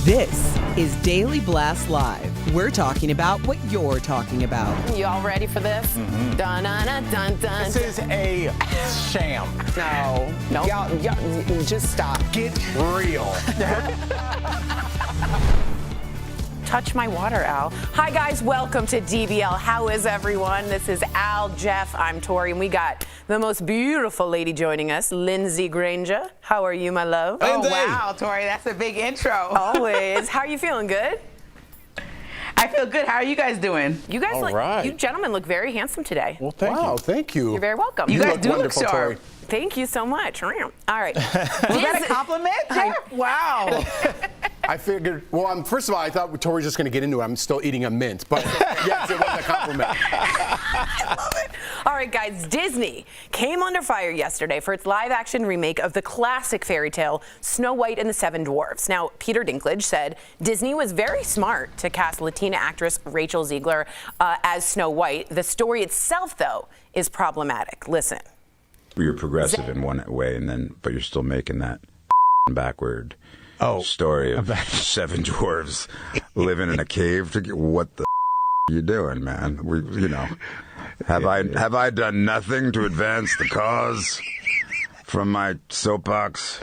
This is Daily Blast Live. We're talking about what you're talking about. You all ready for this? Dun, dun, dun, dun, dun. This is a sham. No. Nope. Y'all, just stop. Get real. Touch my water, Al. Hi, guys. Welcome to DBL. How is everyone? This is Al, Jeff. I'm Tori, and we got the most beautiful lady joining us, Lindsay Granger. How are you, my love? Oh, wow, Tori, that's a big intro. Always. How are you feeling? Good? I feel good. How are you guys doing? You guys you gentlemen look very handsome today. Well, thank you. You're very welcome. You guys do look wonderful, sharp. Tori. Thank you so much. All right. Was that a compliment? Wow. I figured, well, first of all, I thought Tori was just going to get into it. I'm still eating a mint, but yes, it was a compliment. I love it. All right, guys, Disney came under fire yesterday for its live-action remake of the classic fairy tale Snow White and the Seven Dwarfs. Now, Peter Dinklage said Disney was very smart to cast Latina actress Rachel Ziegler as Snow White. The story itself, though, is problematic. Listen. You're progressive in one way, but you're still making that backward story of seven dwarves living in a cave. What the are you doing, man? Have I done nothing to advance the cause from my soapbox?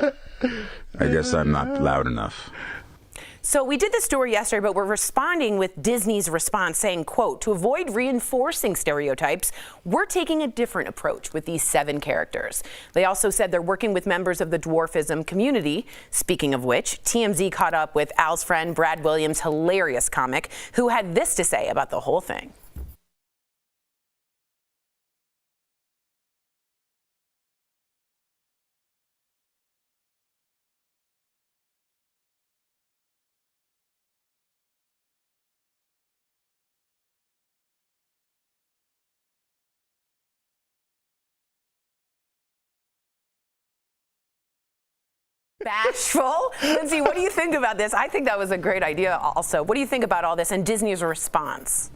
I guess I'm not loud enough. So we did this story yesterday, but we're responding with Disney's response saying, quote, to avoid reinforcing stereotypes, we're taking a different approach with these 7 characters. They also said they're working with members of the dwarfism community. Speaking of which, TMZ caught up with Al's friend, Brad Williams' hilarious comic, who had this to say about the whole thing. Bashful. Lindsay, what do you think about this? I think that was a great idea also. What do you think about all this and Disney's response?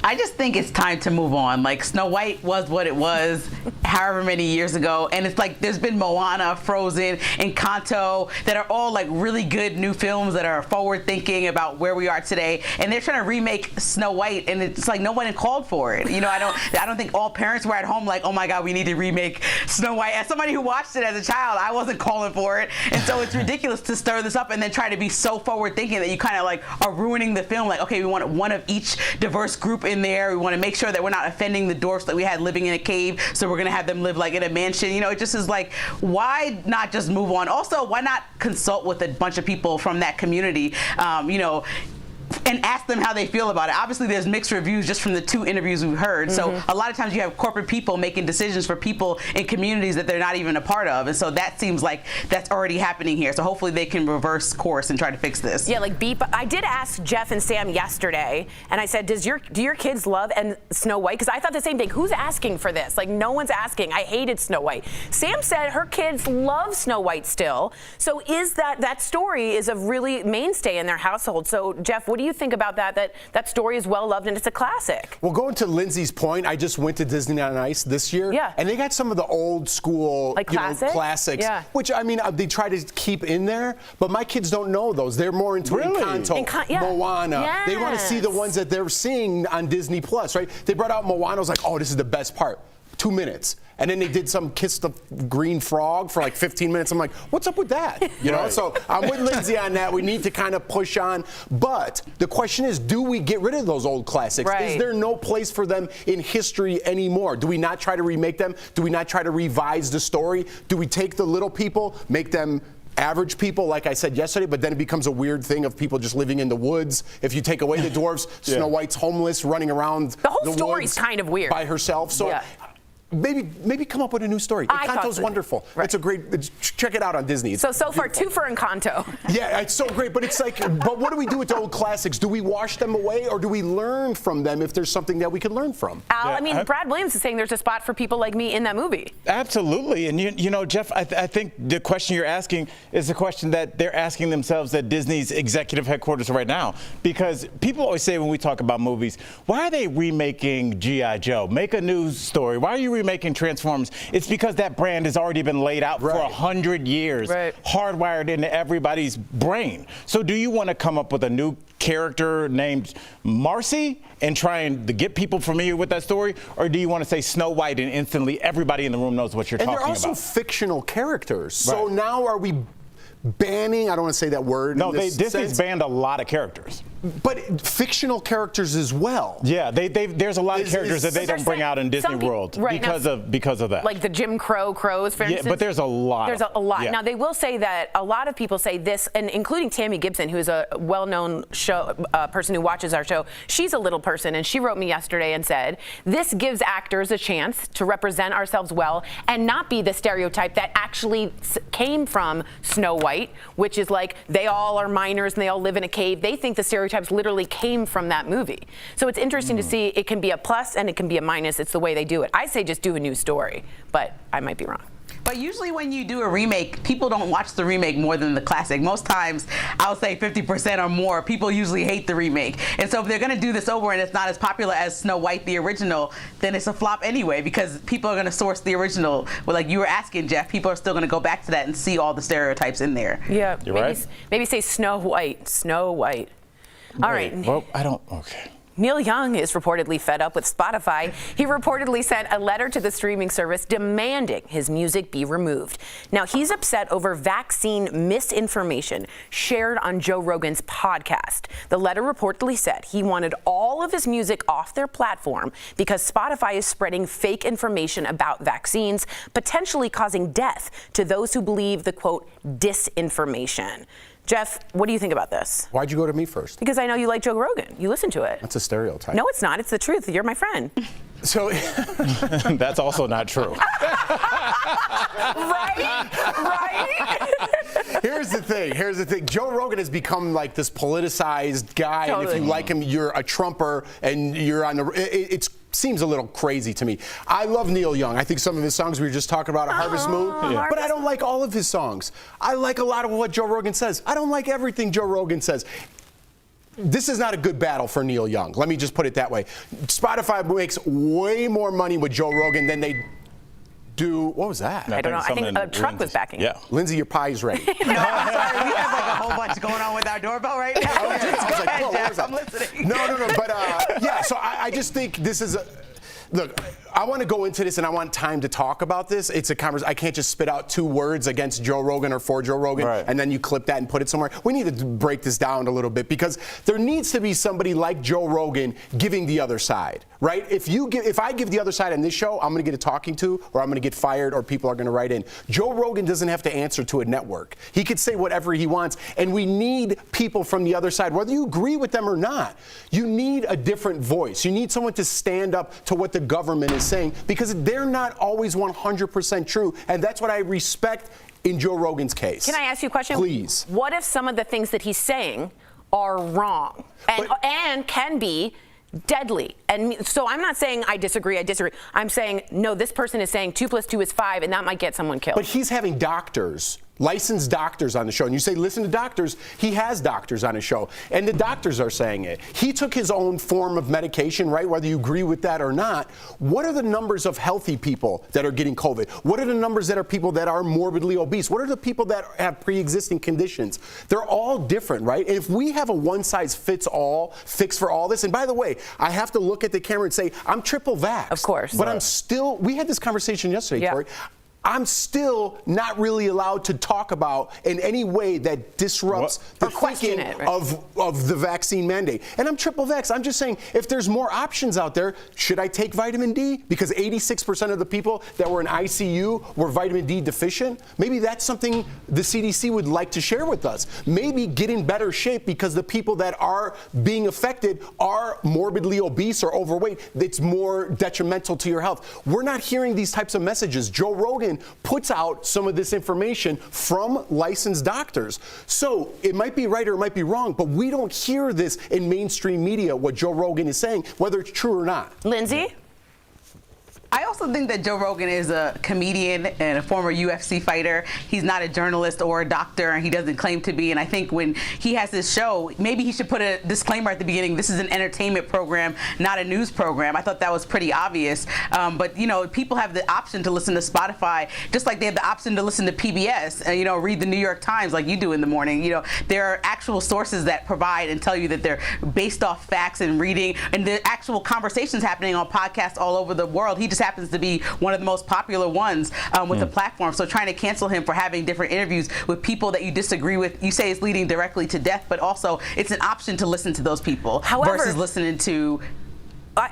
I just think it's time to move on. Like, Snow White was what it was however many years ago, and it's like there's been Moana, Frozen, and Encanto that are all like really good new films that are forward thinking about where we are today, and they're trying to remake Snow White, and it's like no one called for it. You know, I don't think all parents were at home like, oh my God, we need to remake Snow White. As somebody who watched it as a child, I wasn't calling for it, and so it's ridiculous to stir this up and then try to be so forward thinking that you kind of like are ruining the film. Like, okay, we want one of each diverse group in there. We want to make sure that we're not offending the dwarfs that we had living in a cave, so we're going to have them live like in a mansion. You know, it just is like, why not just move on? Also, why not consult with a bunch of people from that community, and ask them how they feel about it. Obviously, there's mixed reviews just from the 2 interviews we've heard. So a lot of times you have corporate people making decisions for people in communities that they're not even a part of. And so that seems like that's already happening here. So hopefully they can reverse course and try to fix this. Yeah, like beep. I did ask Jeff and Sam yesterday, and I said, do your kids love Snow White? Because I thought the same thing. Who's asking for this? Like, no one's asking. I hated Snow White. Sam said her kids love Snow White still. So is that story is a really mainstay in their household. So, Jeff, what do you think about that story is well loved and it's a classic? Well, going to Lindsay's point, I just went to Disney on Ice this year, and they got some of the old school classics, which I mean they try to keep in there, but my kids don't know those. They're more into Encanto, Moana. Yes. They want to see the ones that they're seeing on Disney Plus, right? They brought out Moana. I was like, oh, this is the best part. 2 minutes. And then they did some Kiss the Green Frog for like 15 minutes. I'm like, what's up with that? You know, so I'm with Lindsay on that. We need to kind of push on. But the question is, do we get rid of those old classics? Right. Is there no place for them in history anymore? Do we not try to remake them? Do we not try to revise the story? Do we take the little people, make them average people, like I said yesterday, but then it becomes a weird thing of people just living in the woods. If you take away the dwarves, Snow White's homeless, running around the whole story's kind of weird by herself. So maybe come up with a new story. Encanto's wonderful. Right. It's a great, check it out on Disney. So far, 2 for Encanto. Yeah, it's so great, but it's like, but what do we do with the old classics? Do we wash them away, or do we learn from them if there's something that we can learn from? Al, I mean, Brad Williams is saying there's a spot for people like me in that movie. Absolutely, and you know, Jeff, I think the question you're asking is a question that they're asking themselves at Disney's executive headquarters right now, because people always say when we talk about movies, why are they remaking G.I. Joe? Make a new story. Why are you remaking Transformers, it's because that brand has already been laid out for 100 years, hardwired into everybody's brain. So do you want to come up with a new character named Marcy and try and to get people familiar with that story, or do you want to say Snow White and instantly everybody in the room knows what you're talking about? And they're also fictional characters. So now are we banning, I don't want to say that word. No, Disney's banned a lot of characters. But fictional characters as well. Yeah, there's a lot of characters that they don't bring out in Disney World because of that. Like the Jim Crow crows, for instance. Yeah, but there's a lot. There's a lot. Yeah. Now, they will say that a lot of people say this, and including Tammy Gibson, who is a well-known person who watches our show. She's a little person, and she wrote me yesterday and said, this gives actors a chance to represent ourselves well and not be the stereotype that actually came from Snow White, which is like they all are miners and they all live in a cave. They think the stereotypes literally came from that movie. So it's interesting to see. It can be a plus and it can be a minus. It's the way they do it. I say just do a new story, but I might be wrong. But usually when you do a remake, people don't watch the remake more than the classic. Most times, I'll say 50% or more, people usually hate the remake. And so if they're going to do this over and it's not as popular as Snow White, the original, then it's a flop anyway, because people are going to source the original. Well, like you were asking, Jeff, people are still going to go back to that and see all the stereotyps in there. Yeah, You're right. Maybe say Snow White. Snow White. All right. Well, I don't. Okay. Neil Young is reportedly fed up with Spotify. He reportedly sent a letter to the streaming service demanding his music be removed. Now, he's upset over vaccine misinformation shared on Joe Rogan's podcast. The letter reportedly said he wanted all of his music off their platform because Spotify is spreading fake information about vaccines, potentially causing death to those who believe the, quote, disinformation. Jeff, what do you think about this? Why'd you go to me first? Because I know you like Joe Rogan. You listen to it. That's a stereotype. No, it's not. It's the truth. You're my friend. So that's also not true. Right? Here's the thing. Joe Rogan has become like this politicized guy, and if you like him, you're a Trumper, and you're on the. It seems a little crazy to me. I love Neil Young. I think some of his songs we were just talking about, Harvest Moon, but I don't like all of his songs. I like a lot of what Joe Rogan says. I don't like everything Joe Rogan says. This is not a good battle for Neil Young. Let me just put it that way. Spotify makes way more money with Joe Rogan than they do. What was that? I don't know. I think a truck was backing. Yeah. Lindsay, your pie is ready. No, I'm sorry. We have like a whole bunch going on with our doorbell right now. I was like, whoa, what was that? I'm listening. No. But yeah, so I just think this is look, I want to go into this and I want time to talk about this. It's a conversation. I can't just spit out 2 words against Joe Rogan or for Joe Rogan and then you clip that and put it somewhere. We need to break this down a little bit because there needs to be somebody like Joe Rogan giving the other side, right? If I give the other side on this show, I'm going to get a talking to, or I'm going to get fired, or people are going to write in. Joe Rogan doesn't have to answer to a network. He could say whatever he wants, and we need people from the other side, whether you agree with them or not. You need a different voice. You need someone to stand up to what the government is saying, because they're not always 100% true, and that's what I respect in Joe Rogan's case. Can I ask you a question? Please. What if some of the things that he's saying are wrong and can be deadly? And so I'm not saying I disagree. I'm saying, no, this person is saying 2 + 2 is 5, and that might get someone killed. But he's having doctors, licensed doctors on the show. And you say, listen to doctors. He has doctors on his show. And the doctors are saying it. He took his own form of medication, right? Whether you agree with that or not. What are the numbers of healthy people that are getting COVID? What are the numbers that are people that are morbidly obese? What are the people that have pre-existing conditions? They're all different, right? And if we have a one-size-fits-all fix for all this, and by the way, I have to look at the camera and say, I'm triple vaxxed. Of course. But I'm still, we had this conversation yesterday, Tori. I'm still not really allowed to talk about in any way that disrupts the thinking of the vaccine mandate. And I'm triple vaxxed. I'm just saying, if there's more options out there, should I take vitamin D? Because 86% of the people that were in ICU were vitamin D deficient. Maybe that's something the CDC would like to share with us. Maybe get in better shape because the people that are being affected are morbidly obese or overweight. It's more detrimental to your health. We're not hearing these types of messages. Joe Rogan puts out some of this information from licensed doctors. So it might be right or it might be wrong, but we don't hear this in mainstream media, what Joe Rogan is saying, whether it's true or not. Lindsay? I also think that Joe Rogan is a comedian and a former UFC fighter. He's not a journalist or a doctor, and he doesn't claim to be. And I think when he has this show, maybe he should put a disclaimer at the beginning. This is an entertainment program, not a news program. I thought that was pretty obvious. But, you know, people have the option to listen to Spotify, just like they have the option to listen to PBS and, you know, read the New York Times like you do in the morning. You know, there are actual sources that provide and tell you that they're based off facts and reading, and the actual conversations happening on podcasts all over the world. He just happens to be one of the most popular ones with the platform. So trying to cancel him for having different interviews with people that you disagree with, you say it's leading directly to death, but also it's an option to listen to those people versus listening to.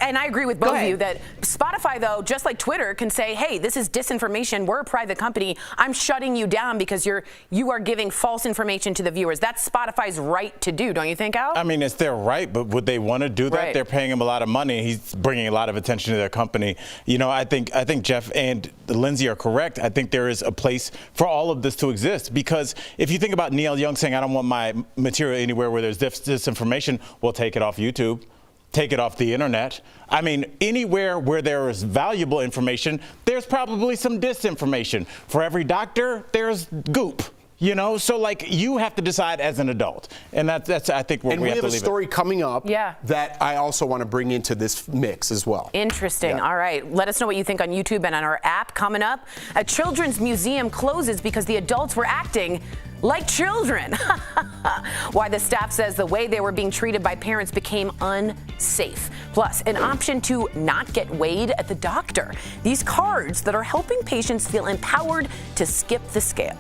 And I agree with both of you that Spotify, though, just like Twitter, can say, hey, this is disinformation. We're a private company. I'm shutting you down because you are giving false information to the viewers. That's Spotify's right to do, don't you think, Al? I mean, it's their right, but would they want to do that? Right. They're paying him a lot of money. He's bringing a lot of attention to their company. You know, I think Jeff and Lindsay are correct. I think there is a place for all of this to exist, because if you think about Neil Young saying, I don't want my material anywhere where there's disinformation, we'll take it off YouTube. Take it off the internet. I mean, anywhere where there is valuable information, there's probably some disinformation. For every doctor, there's goop. You know, so like you have to decide as an adult, and that's I think where we have to leave it. And we have a story coming up Yeah. that I also want to bring into this mix as well. Interesting. Yeah. All right. Let us know what you think on YouTube and on our app. Coming up, a children's museum closes because the adults were acting like children. Why the staff says the way they were being treated by parents became unsafe. Plus, an option to not get weighed at the doctor. These cards that are helping patients feel empowered to skip the scale.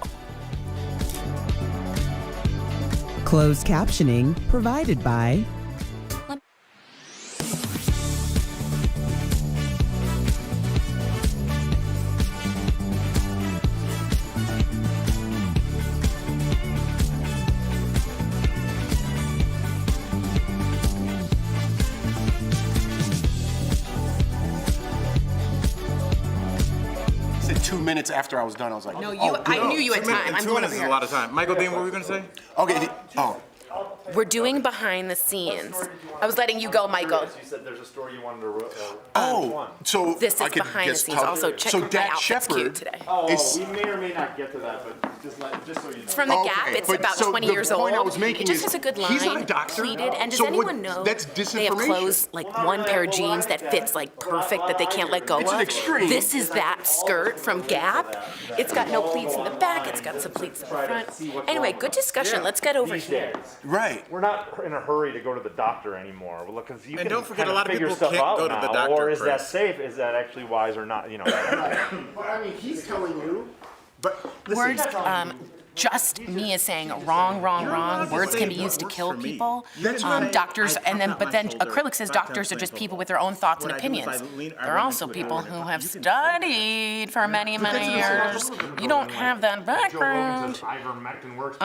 Closed captioning provided by Said 2 minutes after I was done, I was like, No, oh, I knew you had time. I'm going over is here. a lot of time. Michael Dean, what were we going to say? okay. We're doing behind the scenes. I was letting you go, Michael. You said there's a story you wanted to. So This I is could behind the guess scenes. how- Also, check so my Dak outfit's Shepard cute today. is- We may or may not get to that, but just so you know. It's from the Gap. It's but about so 20 the years point old. I was making It just is has a good line. he's not a doctor. Pleated. And does So anyone know that's they have disinformation. clothes like one pair of jeans that fits like perfect that they can't let go It's of? an extreme. This is that skirt from Gap. It's got no pleats in the back. It's got some pleats in the front. Anyway, good discussion. Let's get over here. Right. We're not in a hurry to go to the doctor anymore, because you And can don't forget, kind a lot of figure people stuff can't out go to now, the doctor, or is that Chris. safe? Is that actually wise or not? You know. But I mean, he's telling you. But Words, just me is saying wrong. Words can be used to kill people. Doctors, but then acrylic says doctors are just people with their own thoughts and opinions. They're also people who have studied for many years. You don't have that background. Ivermectin works.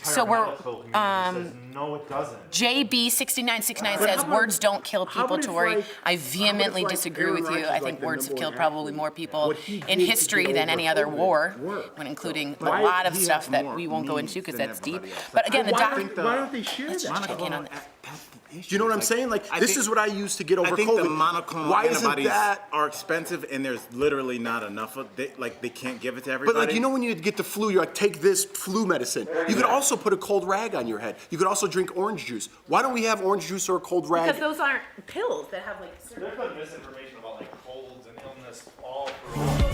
So we're, no, it doesn't. JB6969 says words don't kill people, Tori. I vehemently disagree with you. I think words have killed probably more people in history than any other war, when including a lot of stuff that we won't go into because that's deep. But again, the doctor. why don't they share Let's that? just check in on that. Do you know what I'm saying? Like, I this think- is what I use to get over I think COVID. the monoclonal Why isn't antibodies that? are expensive, and there's literally not enough of. They can't give it to everybody. But like, you know when you get the flu, you're like, take this flu medicine. You could also put a cold rag on your head. You could also drink orange juice. Why don't we have orange juice or a cold rag? Because those aren't pills that have like. There's been misinformation about like colds and illness all through.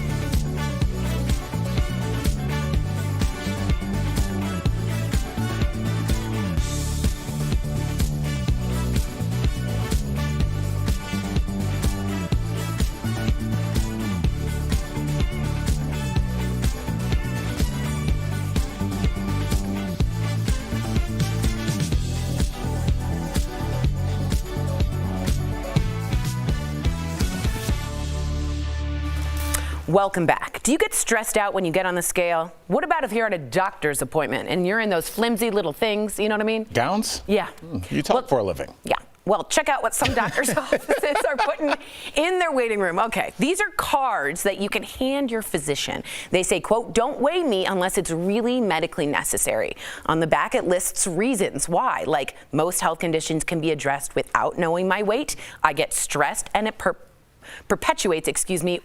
Welcome back. Do you get stressed out when you get on the scale? What about if you're at a doctor's appointment and you're in those flimsy little things, you know what I mean? Gowns? Yeah. You talk for a living. Yeah. Well, check out what some doctors' offices are putting in their waiting room. Okay, these are cards that you can hand your physician. They say, quote, don't weigh me unless it's really medically necessary. On the back, it lists reasons why, like most health conditions can be addressed without knowing my weight. I get stressed and it perpetuates,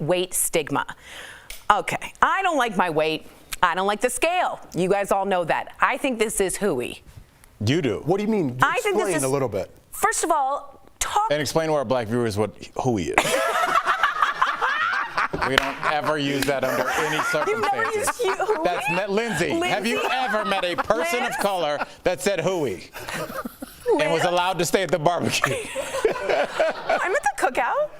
weight stigma. Okay, I don't like my weight. I don't like the scale. You guys all know that. I think this is hooey. You do. What do you mean? I think this is a little bit. First of all, and explain to our black viewers what hooey is. We don't ever use that under any circumstances. That's Lindsay. Have you ever met a person of color that said hooey and was allowed to stay at the barbecue? I'm at the cookout.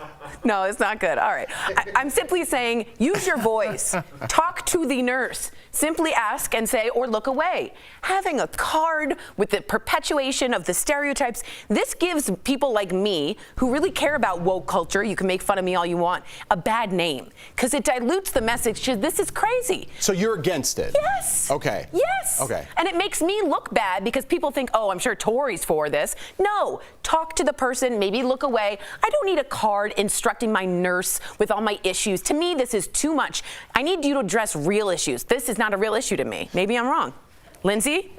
No, it's not good. All right. I'm simply saying, use your voice. Talk to the nurse. Simply ask and say, or look away. Having a card with the perpetuation of the stereotypes, this gives people like me, who really care about woke culture, you can make fun of me all you want, a bad name. Because it dilutes the message. This is crazy. So you're against it? Yes. Okay. Yes. Okay. And it makes me look bad because people think, oh, I'm sure Tori's for this. No. Talk to the person, maybe look away. I don't need a card instructing my nurse with all my issues. To me, this is too much. I need you to address real issues. This is not a real issue to me. Maybe I'm wrong. Lindsay?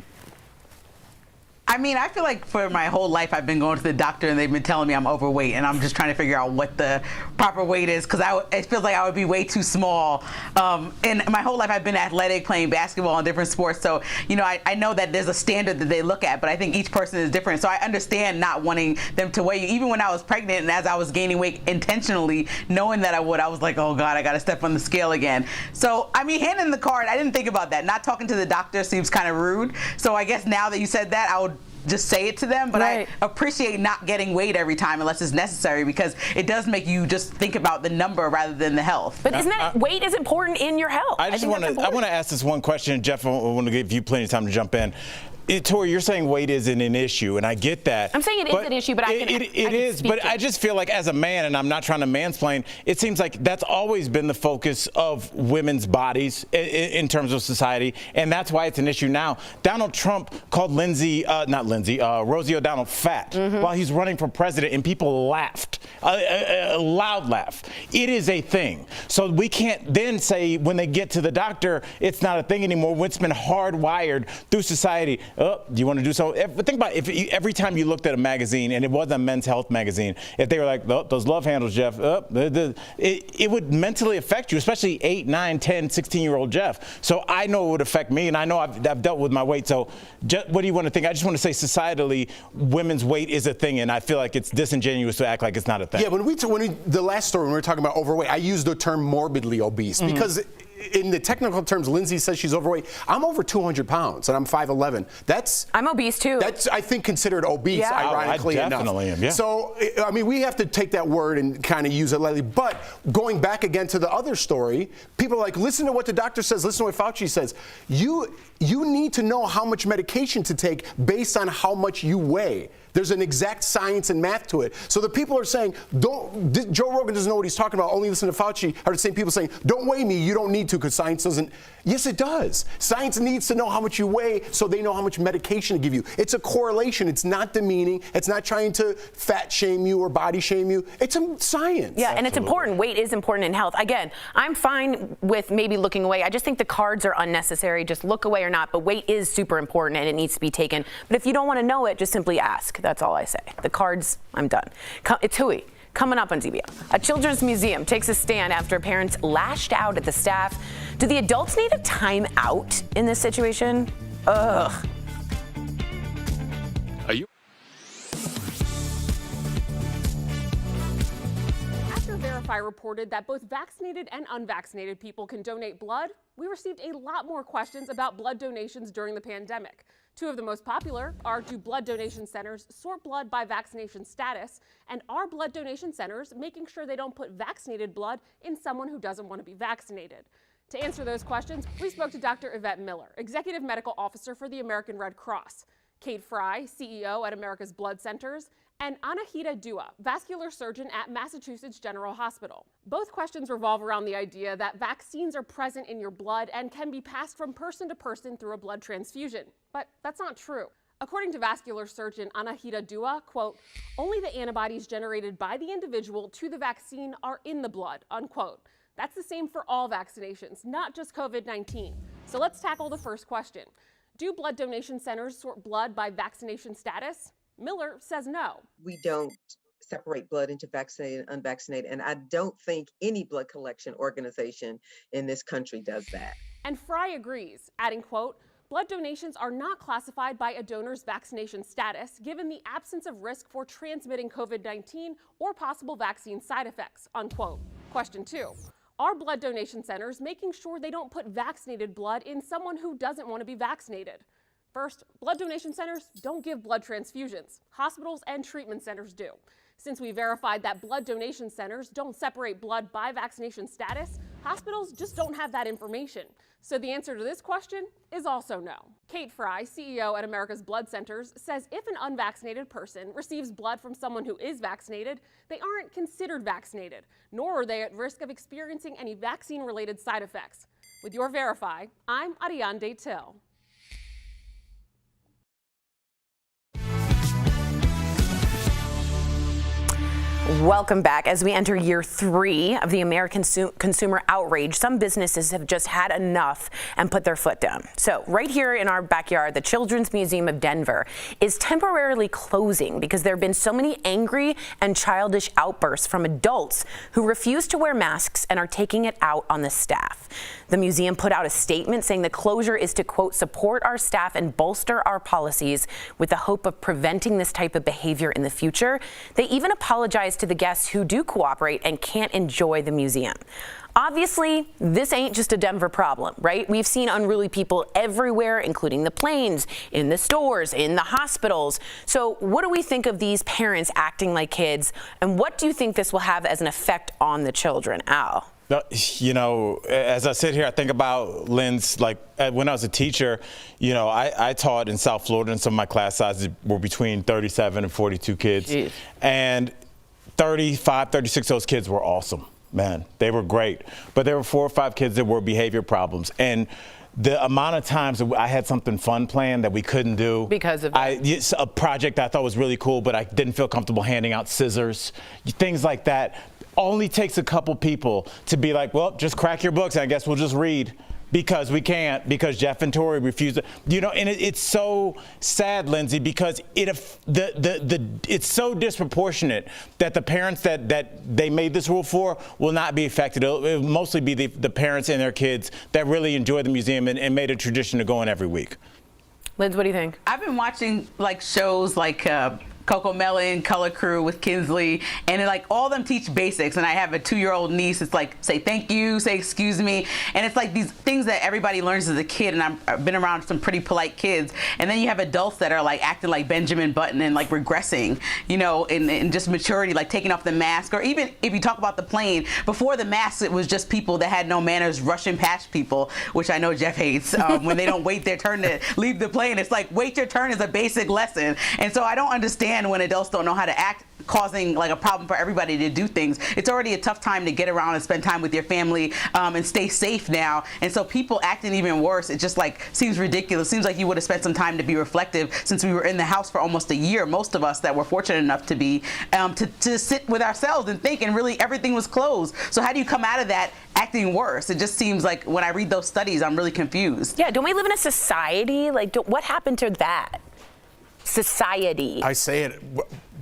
I mean, I feel like for my whole life I've been going to the doctor and they've been telling me I'm overweight, and I'm just trying to figure out what the proper weight is, because it feels like I would be way too small. And my whole life I've been athletic, playing basketball and different sports, so I know that there's a standard that they look at, but I think each person is different. So I understand not wanting them to weigh you. Even when I was pregnant and as I was gaining weight intentionally, knowing that I was like, oh God, I got to step on the scale again. So I mean, handing the card, I didn't think about that. Not talking to the doctor seems kind of rude. So I guess now that you said that, I would just say it to them, but right. I appreciate not getting weighed every time unless it's necessary, because it does make you just think about the number rather than the health. But isn't that weight is important in your health? I want to ask this one question, Jeff. I want to give you plenty of time to jump in. Tori, you're saying weight isn't an issue, and I get that. I'm saying it is an issue, but it is. But I just feel like as a man, and I'm not trying to mansplain, it seems like that's always been the focus of women's bodies in terms of society, and that's why it's an issue now. Donald Trump called Rosie O'Donnell fat while he's running for president, and people laughed, a loud laugh. It is a thing. So we can't then say when they get to the doctor, it's not a thing anymore. It's been hardwired through society. Oh, do you want to do so? Think about every time you looked at a magazine, and it was a men's health magazine, if they were like, oh, those love handles, Jeff, it would mentally affect you, especially 8, 9, 10, 16-year-old Jeff. So I know it would affect me, and I know I've dealt with my weight. So what do you want to think? I just want to say societally, women's weight is a thing, and I feel like it's disingenuous to act like it's not a thing. Yeah, the last story, when we were talking about overweight, I used the term morbidly obese because in the technical terms, Lindsay says she's overweight. I'm over 200 pounds, and I'm 5'11". I'm obese too. That's, I think, considered obese, ironically enough. I definitely am, yeah. So, I mean, we have to take that word and kind of use it lightly. But going back again to the other story, people are like, listen to what the doctor says, listen to what Fauci says. You need to know how much medication to take based on how much you weigh. There's an exact science and math to it. So the people are saying, Joe Rogan doesn't know what he's talking about, only listen to Fauci, are the same people saying, don't weigh me, you don't need to, because science doesn't. Yes, it does. Science needs to know how much you weigh so they know how much medication to give you. It's a correlation. It's not demeaning. It's not trying to fat shame you or body shame you. It's a science. Yeah, and it's important. Weight is important in health. Again, I'm fine with maybe looking away. I just think the cards are unnecessary. Just look away or not. But weight is super important and it needs to be taken. But if you don't want to know it, just simply ask. That's all I say. The cards, I'm done. It's hooey. Coming up on DBL. A children's museum takes a stand after parents lashed out at the staff. Do the adults need a time out in this situation? Ugh. After Verify reported that both vaccinated and unvaccinated people can donate blood, we received a lot more questions about blood donations during the pandemic. Two of the most popular are, do blood donation centers sort blood by vaccination status, and are blood donation centers making sure they don't put vaccinated blood in someone who doesn't want to be vaccinated? To answer those questions, we spoke to Dr. Yvette Miller, Executive Medical Officer for the American Red Cross, Kate Fry, CEO at America's Blood Centers, and Anahita Dua, vascular surgeon at Massachusetts General Hospital. Both questions revolve around the idea that vaccines are present in your blood and can be passed from person to person through a blood transfusion. But that's not true. According to vascular surgeon Anahita Dua, quote, only the antibodies generated by the individual to the vaccine are in the blood, unquote. That's the same for all vaccinations, not just COVID-19. So let's tackle the first question. Do blood donation centers sort blood by vaccination status? Miller says no. We don't separate blood into vaccinated and unvaccinated. And I don't think any blood collection organization in this country does that. And Fry agrees, adding, quote, blood donations are not classified by a donor's vaccination status, given the absence of risk for transmitting COVID-19 or possible vaccine side effects, unquote. Question 2. Are blood donation centers making sure they don't put vaccinated blood in someone who doesn't want to be vaccinated? First, blood donation centers don't give blood transfusions. Hospitals and treatment centers do. Since we verified that blood donation centers don't separate blood by vaccination status, hospitals just don't have that information. So the answer to this question is also no. Kate Fry, CEO at America's Blood Centers, says if an unvaccinated person receives blood from someone who is vaccinated, they aren't considered vaccinated, nor are they at risk of experiencing any vaccine-related side effects. With your Verify, I'm Ariane Till. Welcome back. As we enter year 3 of the American consumer outrage, some businesses have just had enough and put their foot down. So right here in our backyard, the Children's Museum of Denver is temporarily closing because there have been so many angry and childish outbursts from adults who refuse to wear masks and are taking it out on the staff. The museum put out a statement saying the closure is to, quote, support our staff and bolster our policies with the hope of preventing this type of behavior in the future. They even apologized to the guests who do cooperate and can't enjoy the museum. Obviously, this ain't just a Denver problem, right? We've seen unruly people everywhere, including the planes, in the stores, in the hospitals. So what do we think of these parents acting like kids? And what do you think this will have as an effect on the children? Al? You know, as I sit here, I think about Lynn's, like when I was a teacher, you know, I taught in South Florida and some of my class sizes were between 37 and 42 kids. Jeez. And 35, 36 of those kids were awesome, man. They were great. But there were 4 or 5 kids that were behavior problems. And the amount of times that I had something fun planned that we couldn't do. Because of a project I thought was really cool, but I didn't feel comfortable handing out scissors, things like that. Only takes a couple people to be like, well, just crack your books and I guess we'll just read. Because we can't, because Jeff and Tori refused, you know, and it's so sad, Lindsay, because it's so disproportionate that the parents that they made this rule for will not be affected. It'll mostly be the parents and their kids that really enjoy the museum and made a tradition to go in every week. Liz, what do you think? I've been watching like shows like Coco Melon, Color Crew with Kinsley, and like all of them teach basics. And I have a 2-year-old niece. It's like, say thank you, say excuse me. And it's like these things that everybody learns as a kid. And I've been around some pretty polite kids. And then you have adults that are like acting like Benjamin Button and like regressing, you know, in just maturity, like taking off the mask. Or even if you talk about the plane, before the mask, it was just people that had no manners rushing past people, which I know Jeff hates, when they don't wait their turn to leave the plane. It's like, wait your turn is a basic lesson. And so I don't understand when adults don't know how to act, causing like a problem for everybody to do things. It's already a tough time to get around and spend time with your family and stay safe now. And so people acting even worse, it just like seems ridiculous. Seems like you would have spent some time to be reflective since we were in the house for almost a year, most of us that were fortunate enough to be, to sit with ourselves and think, and really everything was closed. So how do you come out of that acting worse? It just seems like when I read those studies, I'm really confused. Yeah, don't we live in a society? Like, what happened to that? Society. I say it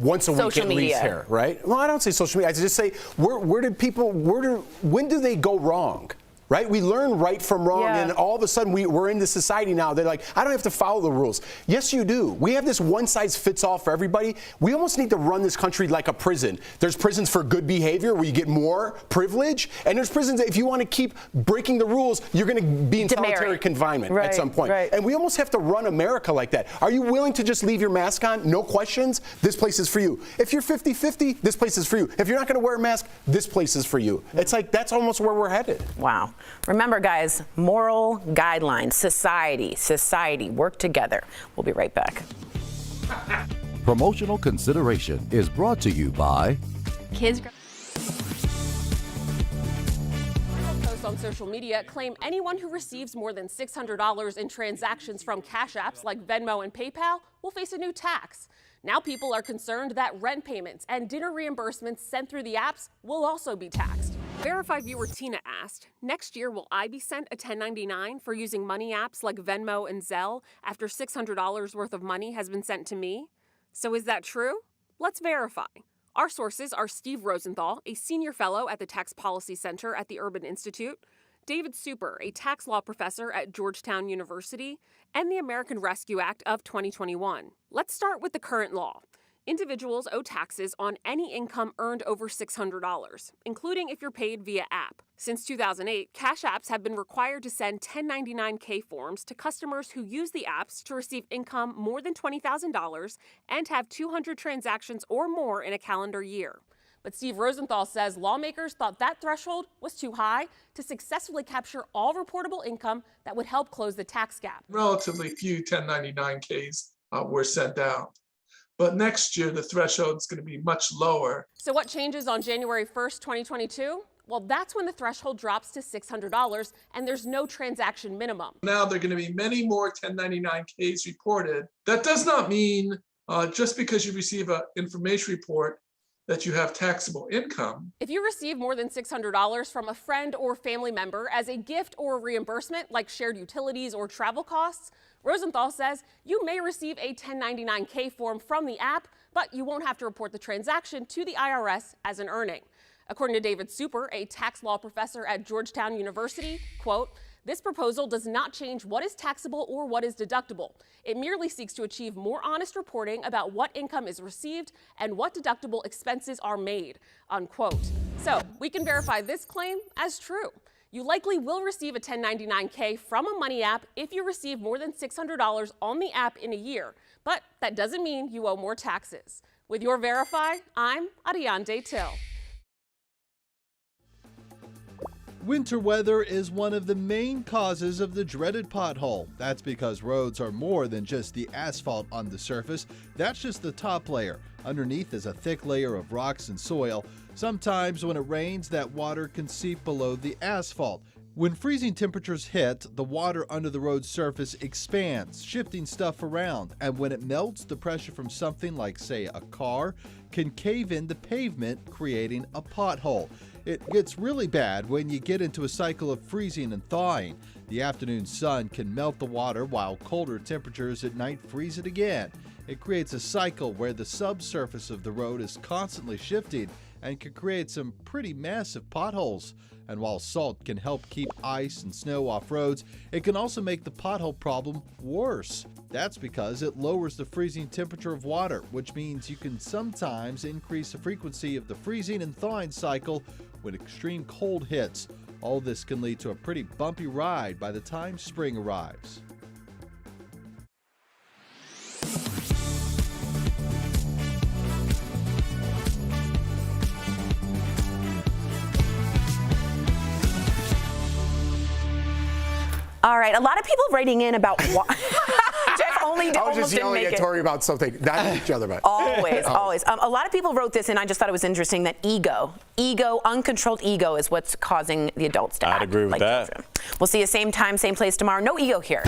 once a week at least here, right? Well, I don't say social media. I just say, when do they go wrong? Right? We learn right from wrong, and all of a sudden we're in this society now. They're like, I don't have to follow the rules. Yes, you do. We have this one size fits all for everybody. We almost need to run this country like a prison. There's prisons for good behavior where you get more privilege, and there's prisons that if you want to keep breaking the rules, you're going to be in solitary confinement at some point. Right. And we almost have to run America like that. Are you willing to just leave your mask on? No questions? This place is for you. If you're 50-50, this place is for you. If you're not going to wear a mask, this place is for you. It's like that's almost where we're headed. Wow. Remember, guys, moral guidelines, society, work together. We'll be right back. Promotional consideration is brought to you by Kids. Posts on social media claim anyone who receives more than $600 in transactions from cash apps like Venmo and PayPal will face a new tax. Now people are concerned that rent payments and dinner reimbursements sent through the apps will also be taxed. Verify viewer Tina asked, next year will I be sent a 1099 for using money apps like Venmo and Zelle after $600 worth of money has been sent to me? So is that true? Let's verify. Our sources are Steve Rosenthal, a senior fellow at the Tax Policy Center at the Urban Institute, David Super, a tax law professor at Georgetown University, and the American Rescue Act of 2021. Let's start with the current law. Individuals owe taxes on any income earned over $600, including if you're paid via app. Since 2008, Cash Apps have been required to send 1099-K forms to customers who use the apps to receive income more than $20,000 and have 200 transactions or more in a calendar year. But Steve Rosenthal says lawmakers thought that threshold was too high to successfully capture all reportable income that would help close the tax gap. Relatively few 1099-Ks were sent out. But next year, the threshold is going to be much lower. So what changes on January 1st, 2022? Well, that's when the threshold drops to $600 and there's no transaction minimum. Now there are going to be many more 1099-Ks reported. That does not mean just because you receive an information report that you have taxable income. If you receive more than $600 from a friend or family member as a gift or reimbursement, like shared utilities or travel costs, Rosenthal says you may receive a 1099-K form from the app, but you won't have to report the transaction to the IRS as an earning. According to David Super, a tax law professor at Georgetown University, quote, "This proposal does not change what is taxable or what is deductible. It merely seeks to achieve more honest reporting about what income is received and what deductible expenses are made," unquote. So we can verify this claim as true. You likely will receive a 1099-K from a money app if you receive more than $600 on the app in a year, but that doesn't mean you owe more taxes. With your Verify, I'm Ariane Till. Winter weather is one of the main causes of the dreaded pothole. That's because roads are more than just the asphalt on the surface. That's just the top layer. Underneath is a thick layer of rocks and soil. Sometimes when it rains, that water can seep below the asphalt. When freezing temperatures hit, the water under the road's surface expands, shifting stuff around. And when it melts, the pressure from something like, say, a car can cave in the pavement, creating a pothole. It gets really bad when you get into a cycle of freezing and thawing. The afternoon sun can melt the water while colder temperatures at night freeze it again. It creates a cycle where the subsurface of the road is constantly shifting and can create some pretty massive potholes. And while salt can help keep ice and snow off roads, it can also make the pothole problem worse. That's because it lowers the freezing temperature of water, which means you can sometimes increase the frequency of the freezing and thawing cycle when extreme cold hits. All this can lead to a pretty bumpy ride by the time spring arrives. All right, a lot of people writing in about why. Jeff only I was almost just didn't yelling make at it. Tori about something, not each other, but Always. A lot of people wrote this, and I just thought it was interesting that uncontrolled ego is what's causing the adults to act I'd agree with like that. children. We'll see you same time, same place tomorrow. No ego here.